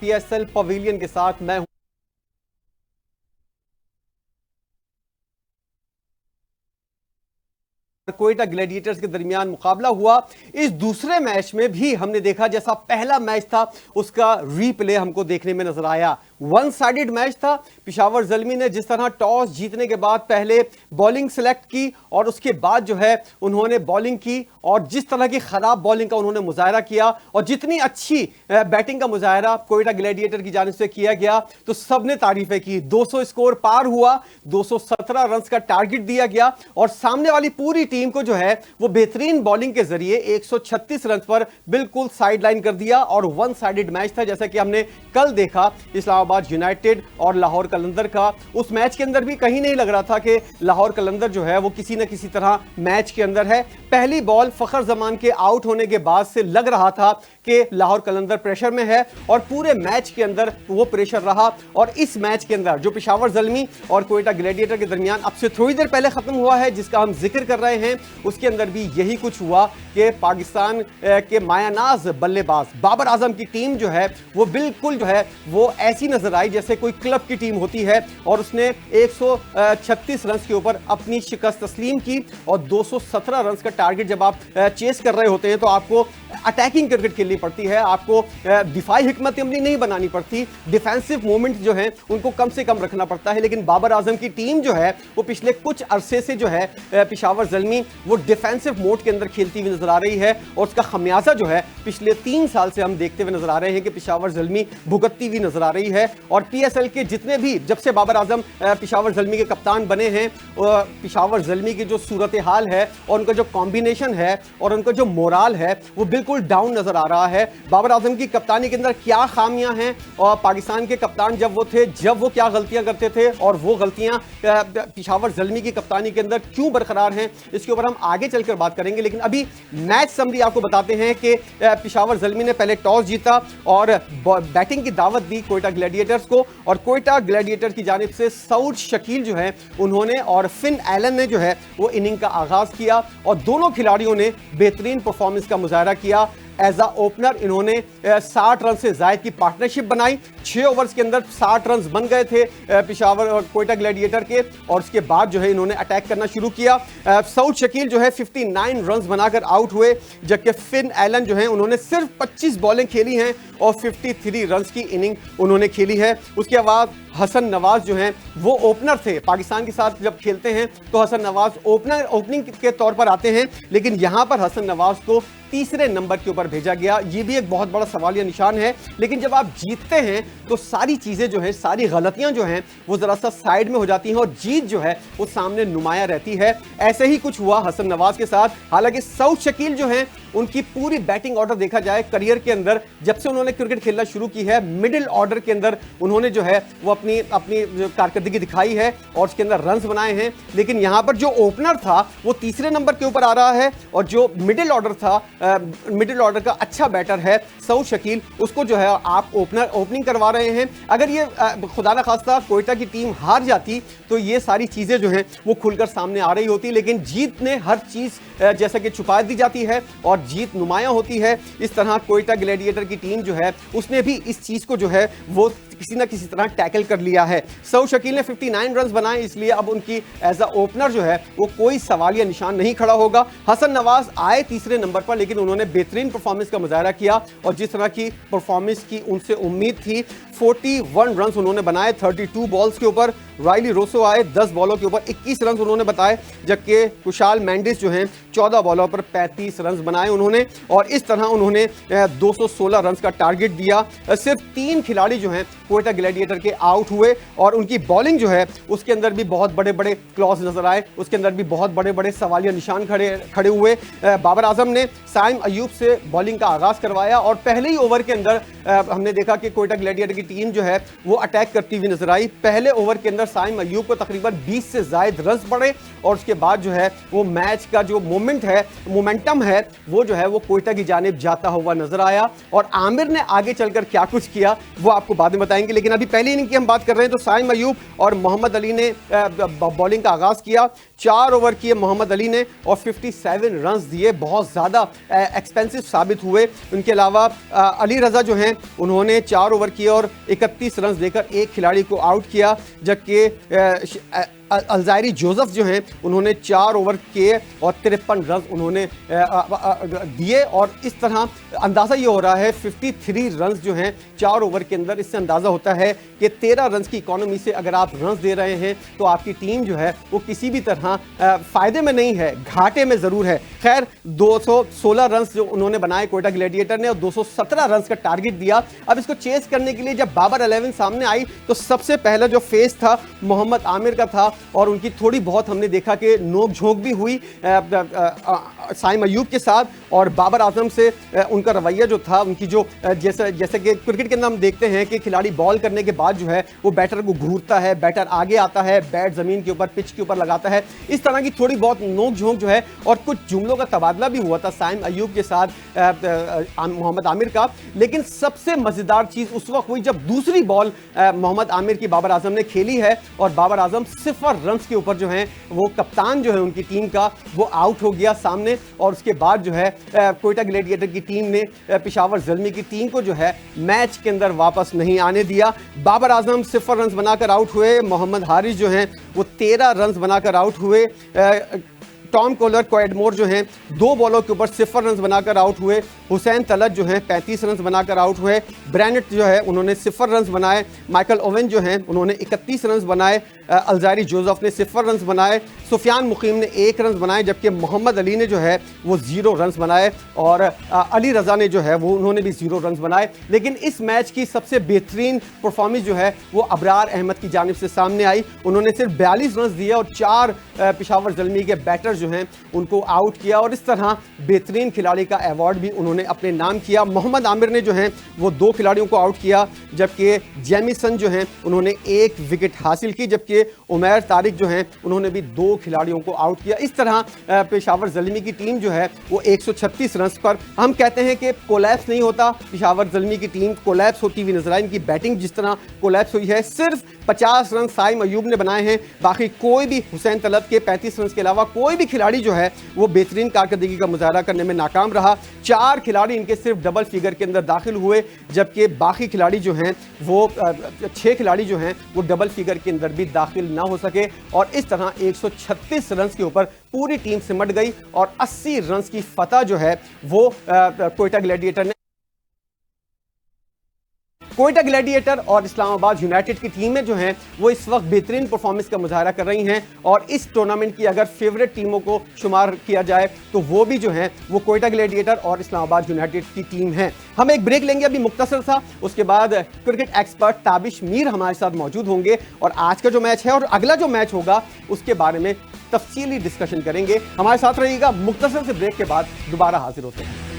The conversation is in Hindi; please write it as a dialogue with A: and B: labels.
A: PSL पवेलियन के साथ मैं हूं कोयटा ग्लैडिएटर्स के दरमियान मुकाबला हुआ। इस दूसरे मैच में भी हमने देखा जैसा पहला मैच था उसका रीप्ले हमको देखने में नजर आया। वन साइडेड मैच था। पेशावर ज़ल्मी ने जिस तरह टॉस जीतने के बाद पहले बॉलिंग सेलेक्ट की और उसके बाद जो है उन्होंने बॉलिंग की और जिस तरह की खराब बॉलिंग का उन्होंने मुजाहरा किया और जितनी अच्छी बैटिंग का मुजाहरा कोयटा ग्लैडिएटर की जानिब से किया गया तो सबने तारीफें की। 200 स्कोर पार हुआ, 217 रन का टारगेट दिया गया और सामने वाली पूरी टीम को जो है वो बेहतरीन बॉलिंग के जरिए 136 रन पर बिल्कुल साइडलाइन कर दिया और वन साइडेड मैच था जैसा कि हमने कल देखा इस्लामाबाद यूनाइटेड और लाहौर कलंदर का। उस मैच के अंदर भी कहीं नहीं लग रहा था कि लाहौर कलंदर जो है वो किसी न किसी तरह मैच के अंदर है। पहली बॉल फखर जमान के आउट होने के बाद से लग रहा था कि लाहौर कलंदर प्रेशर में है और पूरे मैच के अंदर वो प्रेशर रहा। और इस मैच के अंदर जो पेशावर ज़ल्मी और कोयटा ग्लैडिएटर के दरमियान अब से थोड़ी देर पहले खत्म हुआ है जिसका हम जिक्र कर रहे हैं, उसके अंदर भी यही कुछ हुआ कि पाकिस्तान के मायानाज बल्लेबाज बाबर आजम की टीम जो है वो बिल्कुल जो है वो ऐसी नजर आई जैसे कोई क्लब की टीम होती है और उसने 136 रन के ऊपर अपनी शिकस्त तस्लीम की। और 217 रन का टारगेट जब आप चेस कर रहे होते हैं तो आपको अटैकिंग क्रिकेट खेलनी पड़ती है, आपको दिफाई हिकमत अमली नहीं बनानी पड़ती, डिफेंसिव मोमेंट जो है उनको कम से कम रखना पड़ता है। लेकिन बाबर आजम की टीम जो है वो पिछले कुछ अरसे से जो है पेशावर ज़ल्मी वो डिफेंसिव मोड के अंदर खेलती हुई नजर आ रही है और उसका खमियाजा जो है पिछले 3 साल से हम देखते हुए नजर आ रहे हैं कि पेशावर ज़ल्मी भुगतती हुई नजर आ रही है। और PSL के जितने भी जब से बाबर आजम पेशावर ज़ल्मी के कप्तान बने हैं पेशावर ज़ल्मी की जो सूरत हाल है और उनका जो कॉम्बिनेशन है और उनका जो मोराल है वो बिल्कुल डाउन नजर आ रहा है। बाबर आजम की कप्तानी के अंदर क्या खामियां हैं और पाकिस्तान के कप्तान जब वो थे जब वो क्या गलतियां करते थे और वो गलतियां पेशावर ज़ल्मी की कप्तानी के अंदर क्यों बरकरार हैं, इसके ऊपर हम आगे चलकर बात करेंगे। लेकिन अभी मैच समरी आपको बताते हैं कि पेशावर ज़ल्मी ने पहले टॉस जीता और बैटिंग की दावत दी कोयटा ग्लैडिएटर्स को और कोयटा ग्लैडिएटर की जानिब से सऊद शकील जो है उन्होंने और फिन एलन ने जो है वो इनिंग का आगाज किया और दोनों खिलाड़ियों ने बेहतरीन परफॉर्मेंस का मुजाहरा किया। एज अ ओपनर इन्होंने 60 रन से जायद की पार्टनरशिप बनाई। 6 ओवर्स के अंदर 60 रन बन गए थे पेशावर और कोयटा ग्लैडिएटर के और उसके बाद जो है इन्होंने अटैक करना शुरू किया। सऊद शकील जो है 59 रन बनाकर आउट हुए जबकि फिन एलन जो है उन्होंने सिर्फ 25 बॉलिंग खेली हैं और 53 रन की इनिंग उन्होंने खेली है। उसके बाद हसन नवाज जो हैं वो ओपनर थे। पाकिस्तान के साथ जब खेलते हैं तो हसन नवाज ओपनिंग के तौर पर आते हैं लेकिन यहां पर हसन नवाज को तीसरे नंबर के ऊपर भेजा गया। ये भी एक बहुत बड़ा सवालिया निशान है। लेकिन जब आप जीतते हैं तो सारी चीजें जो हैं सारी गलतियां जो हैं वो जरा सा साइड में हो जाती हैं और जीत जो है वो सामने नुमाया रहती है। ऐसे ही कुछ हुआ हसन नवाज के साथ। हालांकि सऊद शकील जो हैं उनकी पूरी बैटिंग ऑर्डर देखा जाए करियर के अंदर जब से उन्होंने क्रिकेट खेलना शुरू की है मिडिल ऑर्डर के अंदर उन्होंने जो है वो अपनी कारकर्दगी दिखाई है और उसके अंदर रन्स बनाए हैं। लेकिन यहां पर जो ओपनर था वो तीसरे नंबर के ऊपर आ रहा है और जो मिडिल ऑर्डर था मिडिल ऑर्डर का अच्छा बैटर है सऊद शकील उसको जो है आप ओपनिंग करवा रहे हैं। अगर ये खुदा न खास्ता कोयटा की टीम हार जाती तो ये सारी चीजें जो हैं वो खुलकर सामने आ रही होती। लेकिन जीत ने हर चीज जैसा कि छुपा दी जाती है और जीत नुमाया होती है। इस तरह कोयटा ग्लैडिएटर की टीम जो है उसने भी इस चीज को जो है वो किसी ना किसी तरह टैकल कर लिया है। सऊद शकील ने 59 रन बनाए इसलिए अब उनकी एज अ ओपनर जो है वो कोई सवालिया निशान नहीं खड़ा होगा। हसन नवाज आए तीसरे नंबर पर लेकिन उन्होंने बेहतरीन परफॉर्मेंस का मुजाहरा किया और जिस तरह की परफॉर्मेंस की उनसे उम्मीद थी 41 रन उन्होंने बनाए 32 बॉल्स के ऊपर। राइली रोसो आए 10 बॉलों के ऊपर 21 रन उन्होंने बताए जबकि कुशाल मेंडिस जो हैं 14 बॉलों पर 35 रन बनाए उन्होंने और इस तरह उन्होंने 216 रन का टारगेट दिया। सिर्फ 3 खिलाड़ी जो हैं कोयटा ग्लैडिएटर के आउट हुए और उनकी बॉलिंग जो है उसके अंदर भी बहुत बड़े बड़े क्लॉज नजर आए, उसके अंदर भी बहुत बड़े बड़े सवालिया निशान खड़े हुए। बाबर आजम ने साइम अयूब से बॉलिंग का आगाज करवाया और पहले ही ओवर के अंदर हमने देखा कि कोयटा ग्लैडिएटर की टीम जो है वो अटैक करती हुई नजर आई। पहले ओवर के अंदर साइम अयूब को तकरीबन 20 से ज्यादा रन पड़े और उसके बाद जो है वो मैच का जो मोमेंटम है वो जो है वो कोयटा की जानिब जाता हुआ नजर आया। और आमिर ने आगे चलकर क्या कुछ किया वो आपको बाद में बताया। बताएंगे, लेकिन अभी पहली इनिंग की हम बात कर रहे हैं तो साइम अयूब और मोहम्मद अली ने बॉलिंग का आगाज किया। 4 ओवर किए मोहम्मद अली ने और 57 रन दिए, बहुत ज़्यादा एक्सपेंसिव साबित हुए। उनके अलावा अली रज़ा जो हैं उन्होंने 4 ओवर किए और 31 रन देकर एक खिलाड़ी को आउट किया, जबकि अलजायरी जोसेफ जो हैं उन्होंने 4 ओवर किए और 53 रन उन्होंने दिए। और इस तरह अंदाज़ा ये हो रहा है 53 रन जो हैं 4 ओवर के अंदर, इससे अंदाज़ा होता है कि 13 रन की इकोनॉमी से अगर आप रन दे रहे हैं तो आपकी टीम जो है वो किसी भी तरह फ़ायदे में नहीं है, घाटे में ज़रूर है। खैर 216 रन जो उन्होंने बनाए कोयटा ग्लैडिएटर ने और 217 रन का टारगेट दिया। अब इसको चेस करने के लिए जब बाबर 11 सामने आई तो सबसे पहला जो फेस था मोहम्मद आमिर का था और उनकी थोड़ी बहुत हमने देखा कि नोक झोंक भी हुई साइम अयूब के साथ, और बाबर आजम से उनका रवैया जो था, उनकी जो जैसे कि क्रिकेट के अंदर हम देखते हैं कि खिलाड़ी बॉल करने के बाद जो है वो बैटर को घूरता है, बैटर आगे आता है, बैट ज़मीन के ऊपर पिच के ऊपर लगाता है, इस तरह की थोड़ी बहुत नोक झोंक जो है और कुछ जुमलों का तबादला भी हुआ था साइम अयूब के साथ मोहम्मद आमिर का। लेकिन सबसे मज़ेदार चीज़ उस वक्त हुई जब दूसरी बॉल मोहम्मद आमिर की बाबर आजम ने खेली है और बाबर आजम 0 रन के ऊपर जो है वो कप्तान जो है उनकी टीम का वो आउट हो गया सामने। और उसके बाद जो है कोयटा ग्लैडिएटर की टीम ने पेशावर ज़ल्मी की टीम को जो है मैच के अंदर वापस नहीं आने दिया। बाबर आजम 0 रन बनाकर आउट हुए, मोहम्मद हारिस जो हैं वो 13 रन बनाकर आउट हुए, टॉम कोलर क्वाइडमोर जो हैं 2 बॉलों के ऊपर 0 रन बनाकर आउट हुए, हुसैन तलत जो हैं 35 रन बनाकर आउट हुए, ब्रैनेट जो है उन्होंने 0 रन बनाए, माइकल ओवन जो हैं उन्होंने 31 रन बनाए, अलजायरी जोसेफ ने 0 रन बनाए, सुफियान मुकीम ने 1 रन बनाए, जबकि मोहम्मद अली ने जो है वो 0 रन बनाए और अली रज़ा ने जो है वो उन्होंने भी 0 रन बनाए। लेकिन इस मैच की सबसे बेहतरीन परफॉर्मेंस जो है वो अबरार अहमद की जानिब से सामने आई। उन्होंने सिर्फ 42 रन दिए और 4 पेशावर ज़ल्मी के बैटर जो हैं उनको आउट किया और इस तरह बेहतरीन खिलाड़ी का अवार्ड भी उन्होंने अपने नाम किया। मोहम्मद आमिर ने जो है वो 2 खिलाड़ियों को आउट किया, जबकि जेमिसन जो हैं उन्होंने 1 विकेट हासिल की, जबकि उमैर तारिक जो हैं उन्होंने भी 2 खिलाड़ियों को आउट किया। इस तरह पेशावर ज़ल्मी की टीम जो है वो 136 रन पर, हम कहते हैं कि कोलैप्स नहीं होता, पेशावर ज़ल्मी की टीम कोलैप्स होती हुई नजर आई। इनकी बैटिंग जिस तरह कोलैप्स हुई है, सिर्फ 50 रन साइम अयूब ने बनाए हैं, बाकी कोई भी हुसैन तलत के 35 रन के अलावा कोई भी खिलाड़ी जो है वो बेहतरीन कारकर्दगी का मुजाहरा करने में नाकाम रहा। 4 खिलाड़ी इनके सिर्फ डबल फिगर के अंदर दाखिल हुए, जबकि बाकी खिलाड़ी जो हैं वो 6 खिलाड़ी जो हैं वो डबल फिगर के अंदर भी दाखिल ना हो सके और इस तरह 136 रन के ऊपर पूरी टीम सिमट गई और 80 रन की फतह जो है वो कोयटा ग्लैडिएटर ने। कोयटा ग्लैडिएटर और इस्लामाबाद यूनाइटेड की टीमें जो हैं वो इस वक्त बेहतरीन परफॉर्मेंस का मुजाहरा कर रही हैं और इस टूर्नामेंट की अगर फेवरेट टीमों को शुमार किया जाए तो वो भी जो हैं वो कोयटा ग्लैडिएटर और इस्लामाबाद यूनाइटेड की टीम है। हम एक ब्रेक लेंगे अभी मुख्तसर सा, उसके बाद क्रिकेट एक्सपर्ट ताबिश मीर हमारे साथ मौजूद होंगे और आज का जो मैच है और अगला जो मैच होगा उसके बारे में तफसीली डिस्कशन करेंगे। हमारे साथ रहिएगा, मुख्तसर से ब्रेक के बाद दोबारा हाजिर होते हैं।